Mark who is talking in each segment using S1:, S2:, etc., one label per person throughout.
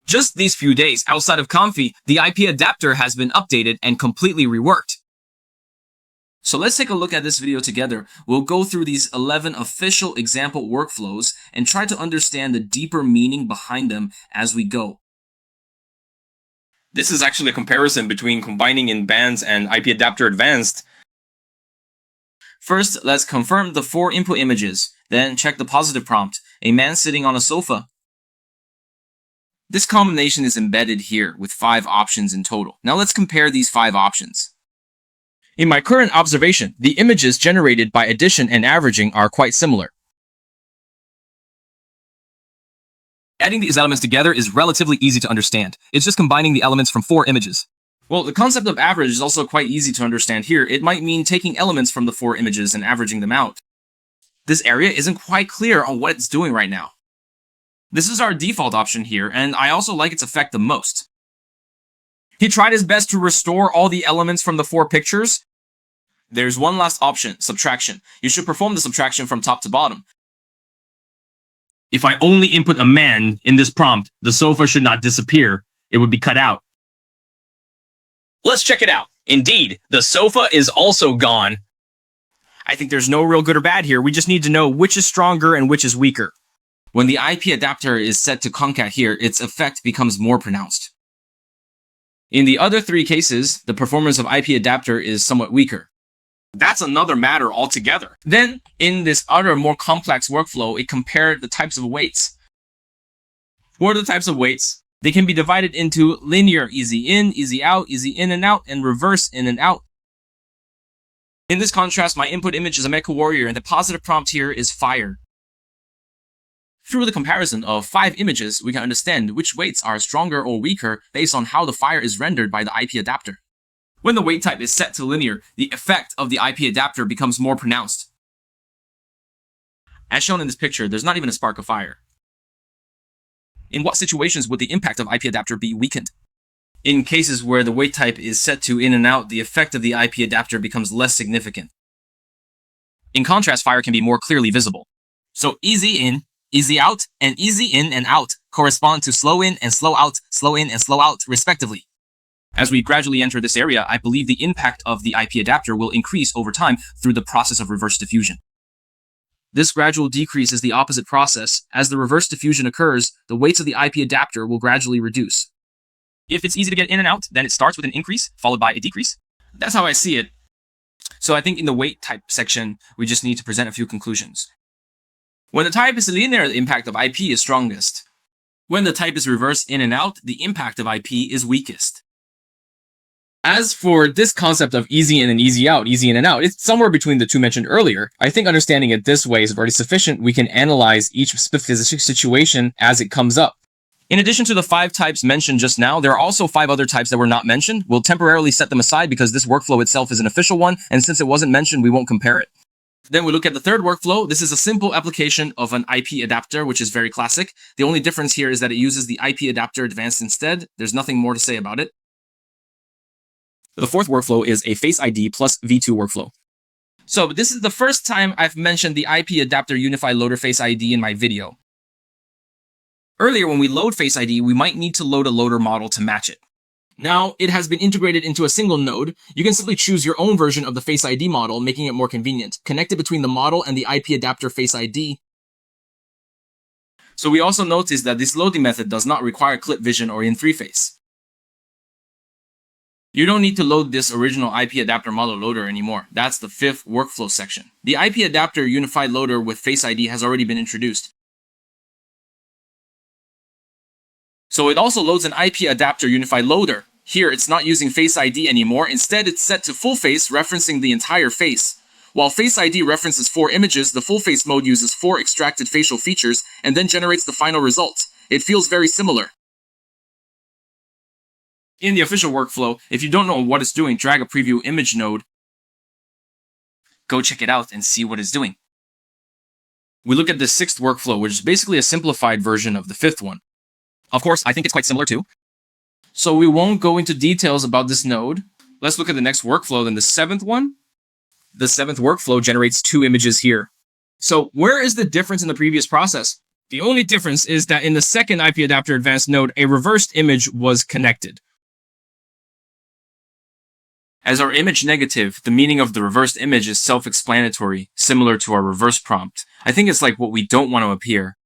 S1: Just these few days outside of Comfy, the IP adapter has been updated and completely reworked. So let's take a look at this video together. We'll go through these 11 official example workflows and try to understand the deeper meaning behind them as we go. This is actually a comparison between combining in bands and IP adapter advanced. First, let's confirm the 4 input images, then check the positive prompt, a man sitting on a sofa. This combination is embedded here with 5 options in total. Now let's compare these 5 options. In my current observation, the images generated by addition and averaging are quite similar. Adding these elements together is relatively easy to understand. It's just combining the elements from 4 images. Well, the concept of average is also quite easy to understand here. It might mean taking elements from the 4 images and averaging them out. This area isn't quite clear on what it's doing right now. This is our default option here, and I also like its effect the most. He tried his best to restore all the elements from the 4 pictures. There's one last option, subtraction. You should perform the subtraction from top to bottom. If I only input a man in this prompt, the sofa should not disappear. It would be cut out. Let's check it out. Indeed, the sofa is also gone. I think there's no real good or bad here. We just need to know which is stronger and which is weaker. When the IP adapter is set to concat here, its effect becomes more pronounced. In the other 3 cases, the performance of IP adapter is somewhat weaker. That's another matter altogether. Then, in this other more complex workflow, it compared the types of weights. What are the types of weights? They can be divided into linear, easy in, easy out, easy in and out, and reverse in and out. In this contrast, my input image is a mecha warrior, and the positive prompt here is fire. Through the comparison of 5 images, we can understand which weights are stronger or weaker based on how the fire is rendered by the IP adapter. When the weight type is set to linear, the effect of the IP adapter becomes more pronounced. As shown in this picture, there's not even a spark of fire. In what situations would the impact of IP adapter be weakened? In cases where the weight type is set to in and out, the effect of the IP adapter becomes less significant. In contrast, fire can be more clearly visible. So easy in, easy out, and easy in and out correspond to slow in and slow out, slow in and slow out, respectively. As we gradually enter this area, I believe the impact of the IP adapter will increase over time through the process of reverse diffusion. This gradual decrease is the opposite process. As the reverse diffusion occurs, the weights of the IP adapter will gradually reduce. If it's easy to get in and out, then it starts with an increase, followed by a decrease. That's how I see it. So I think in the weight type section, we just need to present a few conclusions. When the type is linear, the impact of IP is strongest. When the type is reverse in and out, the impact of IP is weakest. As for this concept of easy in and easy out, easy in and out, it's somewhere between the 2 mentioned earlier. I think understanding it this way is already sufficient. We can analyze each specific situation as it comes up. In addition to the 5 types mentioned just now, there are also 5 other types that were not mentioned. We'll temporarily set them aside because this workflow itself is an official one, and since it wasn't mentioned, we won't compare it. Then we look at the third workflow. This is a simple application of an IP adapter, which is very classic. The only difference here is that it uses the IP adapter advanced instead. There's nothing more to say about it. The fourth workflow is a Face ID plus V2 workflow. So this is the first time I've mentioned the IP adapter Unified Loader Face ID in my video. Earlier, when we load Face ID, we might need to load a loader model to match it. Now, it has been integrated into a single node. You can simply choose your own version of the Face ID model, making it more convenient. Connect it between the model and the IP adapter Face ID. So we also notice that this loading method does not require clip vision or in-3-face. You don't need to load this original IP adapter model loader anymore. That's the 5th workflow section. The IP adapter unified loader with Face ID has already been introduced. So it also loads an IP adapter unified loader. Here, it's not using Face ID anymore. Instead, it's set to full face, referencing the entire face. While Face ID references 4 images, the full face mode uses 4 extracted facial features and then generates the final result. It feels very similar. In the official workflow, if you don't know what it's doing, drag a preview image node. Go check it out and see what it's doing. We look at the 6th workflow, which is basically a simplified version of the 5th one. Of course, I think it's quite similar too. So we won't go into details about this node. Let's look at the next workflow, then the 7th one. The 7th workflow generates 2 images here. So where is the difference in the previous process? The only difference is that in the second IP adapter advanced node, a reversed image was connected. As our image negative, the meaning of the reversed image is self-explanatory, similar to our reverse prompt. I think it's like what we don't want to appear.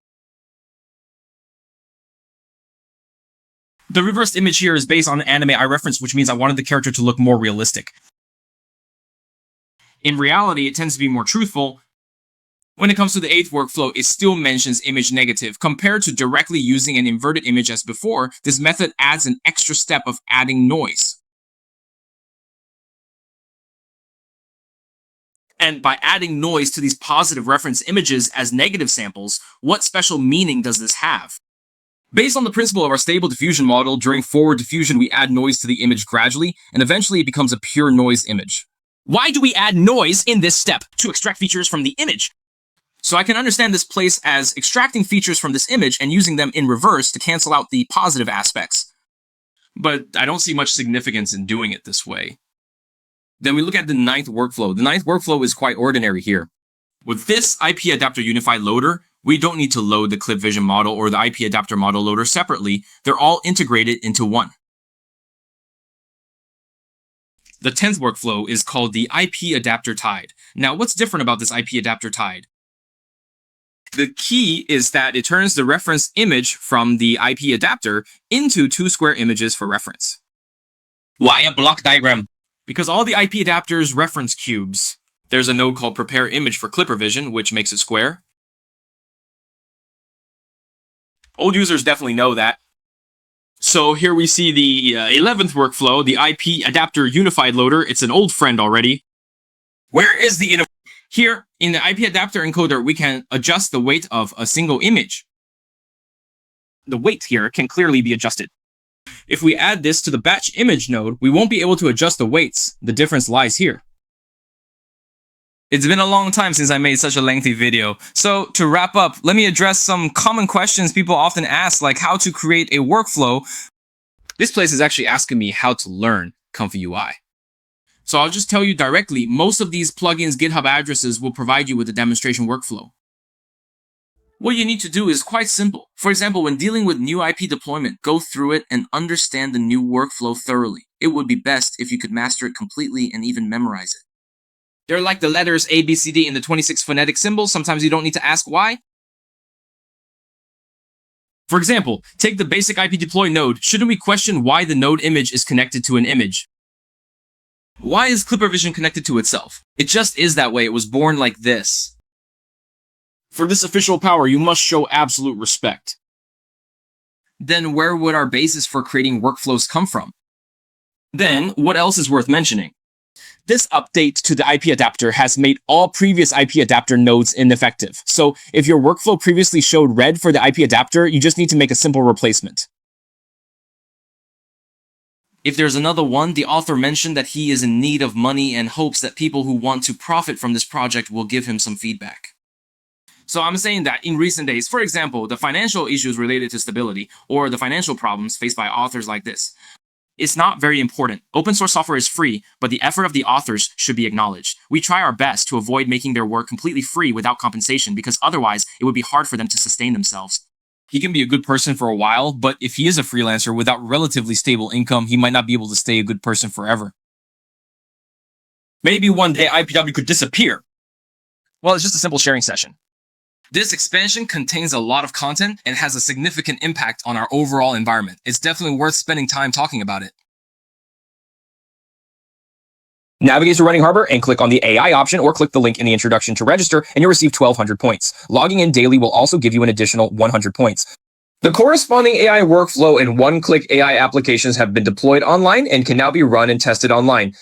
S1: The reversed image here is based on an anime I referenced, which means I wanted the character to look more realistic. In reality, it tends to be more truthful. When it comes to the 8th workflow, it still mentions image negative. Compared to directly using an inverted image as before, this method adds an extra step of adding noise. And by adding noise to these positive reference images as negative samples, what special meaning does this have? Based on the principle of our stable diffusion model, during forward diffusion, we add noise to the image gradually, and eventually it becomes a pure noise image. Why do we add noise in this step? To extract features from the image. So I can understand this place as extracting features from this image and using them in reverse to cancel out the positive aspects. But I don't see much significance in doing it this way. Then we look at the 9th workflow. The 9th workflow is quite ordinary here. With this IP adapter unified loader, we don't need to load the clip vision model or the IP adapter model loader separately. They're all integrated into one. The 10th workflow is called the IP adapter tied. Now, what's different about this IP adapter tied? The key is that it turns the reference image from the IP adapter into 2 square images for reference. Why a block diagram? Because all the IP adapters reference cubes. There's a node called prepare image for clipper vision, which makes it square. Old users definitely know that. So here we see the 11th workflow, the IP adapter unified loader. It's an old friend already. Where is the Here, in the IP adapter encoder, we can adjust the weight of a single image. The weight here can clearly be adjusted. If we add this to the batch image node, we won't be able to adjust the weights. The difference lies here. It's been a long time since I made such a lengthy video. So to wrap up, let me address some common questions people often ask, like how to create a workflow. This place is actually asking me how to learn ComfyUI. So I'll just tell you directly, most of these plugins GitHub addresses will provide you with a demonstration workflow. What you need to do is quite simple. For example, when dealing with new IP deployment, go through it and understand the new workflow thoroughly. It would be best if you could master it completely and even memorize it. They're like the letters A, B, C, D in the 26 phonetic symbols. Sometimes you don't need to ask why. For example, take the basic IP deploy node. Shouldn't we question why the node image is connected to an image? Why is Clipper Vision connected to itself? It just is that way. It was born like this. For this official power, you must show absolute respect. Then where would our basis for creating workflows come from? Then, what else is worth mentioning? This update to the IP adapter has made all previous IP adapter nodes ineffective. So if your workflow previously showed red for the IP adapter, you just need to make a simple replacement. If there's another one, the author mentioned that he is in need of money and hopes that people who want to profit from this project will give him some feedback. So I'm saying that in recent days, for example, the financial issues related to stability or the financial problems faced by authors like this, it's not very important. Open source software is free, but the effort of the authors should be acknowledged. We try our best to avoid making their work completely free without compensation because otherwise it would be hard for them to sustain themselves. He can be a good person for a while, but if he is a freelancer without relatively stable income, he might not be able to stay a good person forever. Maybe one day IPW could disappear. Well, it's just a simple sharing session. This expansion contains a lot of content and has a significant impact on our overall environment. It's definitely worth spending time talking about it. Navigate to Running Harbor and click on the AI option or click the link in the introduction to register and you'll receive 1,200 points. Logging in daily will also give you an additional 100 points. The corresponding AI workflow and one-click AI applications have been deployed online and can now be run and tested online.